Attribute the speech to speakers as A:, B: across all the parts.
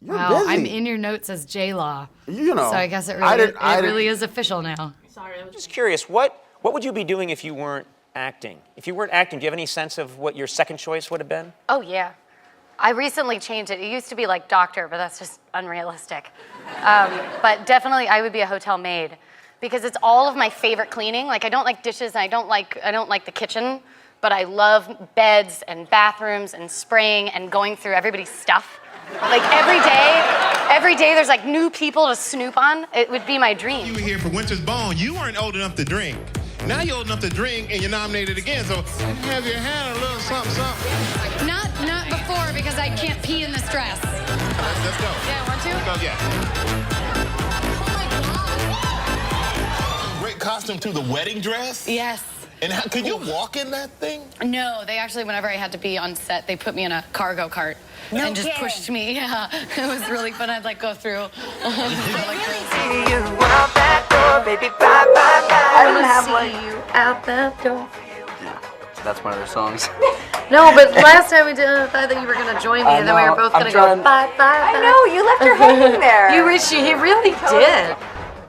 A: Wow,
B: busy.
A: I'm in your notes as J-Law.
B: You know.
A: So I guess it really is official now.
C: Sorry, I'm just curious. What would you be doing if you weren't acting? If you weren't acting, do you have any sense of what your second choice would have been?
D: Oh, yeah. I recently changed it. It used to be like doctor, but that's just unrealistic. But definitely I would be a hotel maid because it's all of my favorite cleaning. Like I don't like dishes and I don't like the kitchen, but I love beds and bathrooms and spraying and going through everybody's stuff. Like every day there's like new people to snoop on. It would be my dream.
E: You were here for Winter's Bone. You weren't old enough to drink. Now you're old enough to drink and you're nominated again. So have your hand a little something, something.
A: Not before because I can't pee in this dress.
E: Let's go.
A: Yeah, want to?
E: Let's go, yeah. Great costume too, the wedding dress?
A: Yes.
E: And could you walk in that thing?
A: No, they actually, whenever I had to be on set, they put me in a cargo cart and just pushed me. Yeah, it was really fun. I'd like go through.
D: Out the door.
F: That's one of their songs.
D: No, but last time we did, I thought that you were gonna join me, and then we were both gonna go bye bye.
G: I know, you left her hanging there.
D: He really did.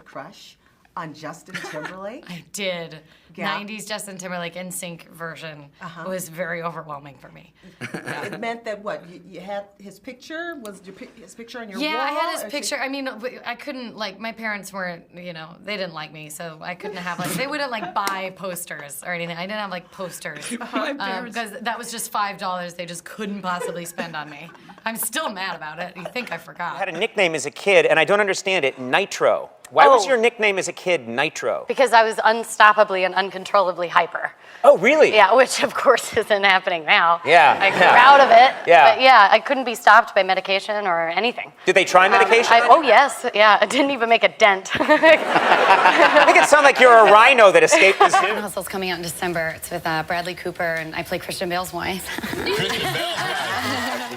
G: Crush on Justin Timberlake.
A: I did.
G: Yeah.
A: 90s Justin Timberlake NSYNC version was very overwhelming for me.
G: It meant that what? You had his picture? Was his picture on your wall?
A: Yeah, I had his
G: or
A: picture. I mean, I couldn't, like, my parents weren't, they didn't like me, so I couldn't have, like, they wouldn't, like, buy posters or anything. I didn't have, like, posters. Because that was just $5 they just couldn't possibly spend on me. I'm still mad about it. You think I forgot.
C: I had a nickname as a kid, and I don't understand it, Nitro. Why was your nickname as a kid Nitro?
D: Because I was unstoppably and uncontrollably hyper.
C: Oh, really?
D: Yeah, which of course isn't happening now.
C: Yeah,
D: I'm
C: yeah.
D: proud of it.
C: Yeah.
D: But yeah, I couldn't be stopped by medication or anything.
C: Did they try medication?
D: Oh yes, yeah. It didn't even make a dent.
C: I think it sounds like you're a rhino that escaped this.
A: Hustle's coming out in December. It's with Bradley Cooper, and I play Christian Bale's wife.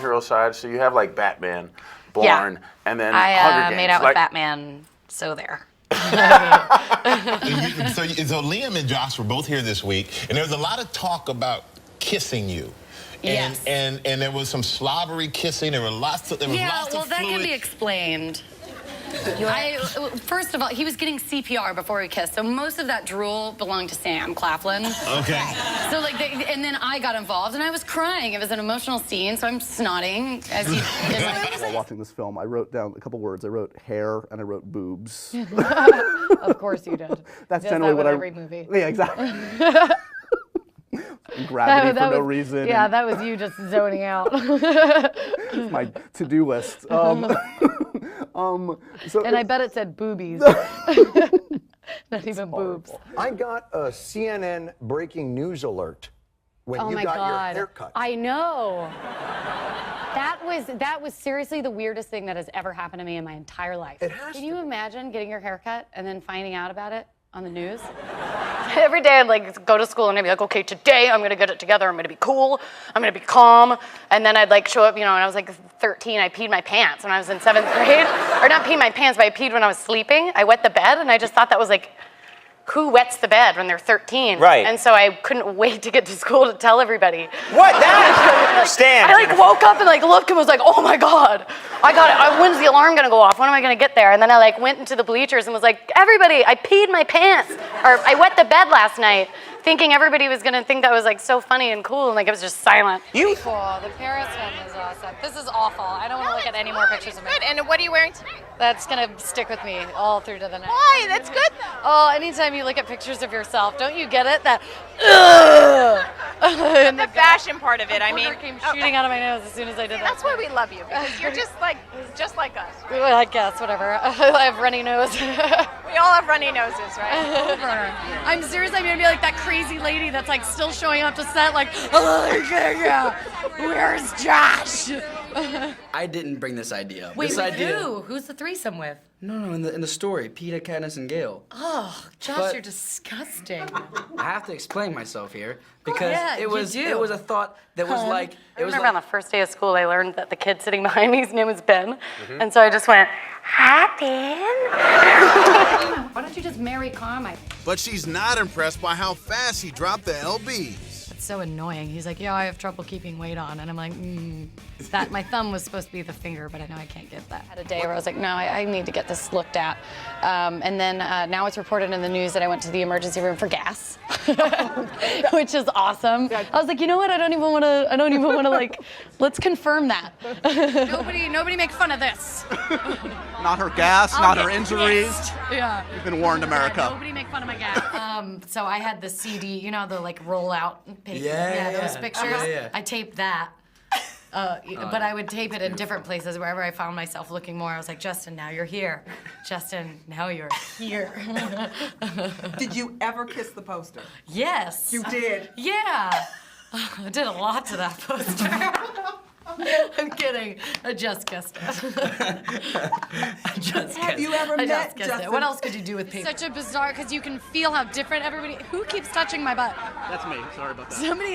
B: Hero side, so you have like Batman, Born,
D: Yeah.
B: and then Hunger
D: I
B: Games.
D: made out with
B: like,
D: Batman, so there.
E: So Liam and Josh were both here this week, and there was a lot of talk about kissing you. And,
A: Yes.
E: and there was some slobbery kissing. There was lots of
A: That
E: fluid.
A: can be explained. First of all, he was getting CPR before we kissed, so most of that drool belonged to Sam Claflin.
E: Okay.
A: So and then I got involved, and I was crying. It was an emotional scene, so I'm snotting as he.
H: While watching this film, I wrote down a couple words. I wrote hair and I wrote boobs.
A: Of course you did.
H: That's
A: Does
H: generally
A: that
H: what
A: with
H: I.
A: every movie.
H: Yeah, exactly. Gravity for no reason.
A: Yeah,
H: and
A: that was you just zoning out.
H: my to-do list. So
A: And I bet it said boobies. Not even boobs.
I: I got a CNN breaking news alert when
A: Oh
I: you
A: my
I: got
A: God.
I: your haircut.
A: I know. That was seriously the weirdest thing that has ever happened to me in my entire life.
I: It has
A: Can
I: to
A: you
I: be.
A: imagine getting your hair cut and then finding out about it on the news?
D: Every day I'd like go to school and I'd be like, okay, today I'm gonna get it together. I'm gonna be cool. I'm gonna be calm. And then I'd like show up, when I was like 13, I peed my pants when I was in 7th grade. Or not peed my pants, but I peed when I was sleeping. I wet the bed, and I just thought that was like, who wets the bed when they're 13?
C: Right.
D: And so I couldn't wait to get to school to tell everybody.
C: What? That I don't understand.
D: I like woke up and like looked and was like, oh my God, I got it. When's the alarm gonna go off? When am I gonna get there? And then I like went into the bleachers and was like, everybody, I peed my pants. Or I wet the bed last night, thinking everybody was gonna think that was like so funny and cool, and like it was just silent.
C: You
A: Cool. The Paris one is awesome. This is awful. I don't want to look at any more pictures of me.
J: Good. And what are you wearing tonight?
A: That's gonna stick with me all through to the night.
J: Why? That's good though.
A: Oh, anytime you look at pictures of yourself, don't you get it? That and
J: The fashion part of it. I mean,
A: came shooting out of my nose as soon as I did that.
J: that's why we love you because you're just like us.
A: Well, I guess whatever. I have runny nose.
J: We all have runny noses, right?
A: I'm serious. I'm gonna be like that crazy lady that's like still showing up to set, like, where's Josh?
F: I didn't bring this idea up.
A: Wait,
F: this
A: with
F: idea.
A: who? Who's the threesome with?
F: No, in the story, Peter, Katniss, and Gale.
A: Oh, Josh,
F: But-
A: you're disgusting.
F: I have to explain myself here because
A: yeah,
F: it was
A: you do.
F: it was a thought that was like
D: I
F: it was
D: remember on
F: like
D: the first day of school, I learned that the kid sitting behind me, his name was Ben. And so I just went, hi, Ben.
A: Why don't you just marry Carmine?
E: But she's not impressed by how fast he dropped the LBs.
A: it's so annoying. He's like, yeah, I have trouble keeping weight on. And I'm like, that my thumb was supposed to be the finger, but I know I can't get that. I had a day where I was like, no, I need to get this looked at. And then now it's reported in the news that I went to the emergency room for gas, which is awesome. I was like, you know what? I don't even want to like, let's confirm that. Nobody make fun of this.
K: Not her gas, not her injuries.
A: Pissed. Yeah.
K: You've been warned, America.
A: Nobody make fun of my gas. So I had the CD, you know, the like roll out paper. Those pictures.
F: Yeah.
A: I taped that. But I would tape it in different places wherever I found myself looking more. I was like, Justin, now you're here. Justin, now you're here.
G: Did you ever kiss the poster?
A: Yes.
G: You did?
A: Yeah. I did a lot to that poster. I'm kidding. I just kissed it.
G: Have you ever met Justin?
A: What else could you do with paper? Such a bizarre, because you can feel how different everybody. Who keeps touching my butt?
K: That's me. Sorry about that.
A: Somebody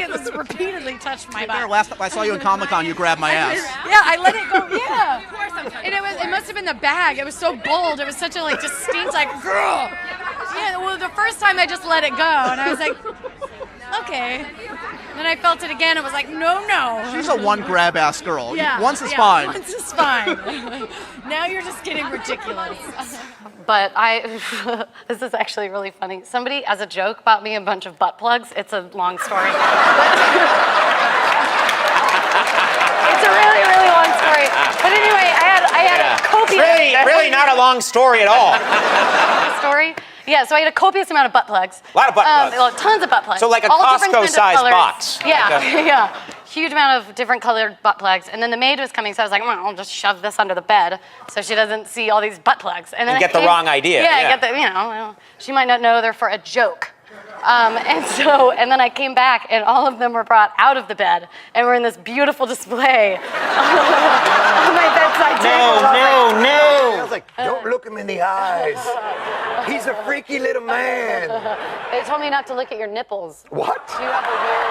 A: has repeatedly touched my butt.
K: Last I saw you in Comic-Con, you grabbed my ass.
A: Yeah, I let it go. Yeah. Of course I'm touching. And it must have been the bag. It was so bold. It was such a like distinct like girl. Yeah. Well, the first time I just let it go, and I was like, okay. Then I felt it again. It was like, no.
K: She's a one grab ass girl.
A: Yeah,
K: Once is fine.
A: Once is fine. Now you're just getting ridiculous.
D: But this is actually really funny. Somebody, as a joke, bought me a bunch of butt plugs. It's a long story. It's a really, really long story. But anyway, I had a copious...
C: Really not a long story at all.
D: Story? Yeah, so I had a copious amount of butt plugs.
C: A lot of butt plugs.
D: Tons of butt plugs.
C: So like a
D: all different kinds of
C: Costco-sized
D: colors.
C: box.
D: Yeah,
C: Like
D: yeah. Huge amount of different colored butt plugs. And then the maid was coming, so I was like, well, I'll just shove this under the bed so she doesn't see all these butt plugs. And then
C: get the wrong idea.
D: Yeah, get the, she might not know they're for a joke. And then I came back, and all of them were brought out of the bed, and were in this beautiful display on my bedside table.
C: No.
I: I was like, don't look him in the eyes. He's a freaky little man.
D: They told me not to look at your nipples.
I: What?
D: You have a weird...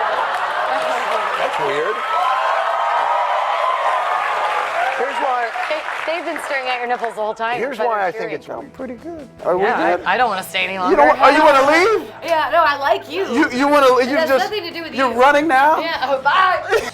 I: That's weird. Here's why.
D: They've been staring at your nipples the whole time.
I: Here's why I think it's pretty good. Are we good?
A: I don't want to stay any longer.
H: You don't. Are you want to leave?
A: Yeah, no, I like you.
H: You want to? You
A: has
H: just.
A: nothing to do with
H: You're
A: you.
H: running now.
A: Yeah. Oh, bye.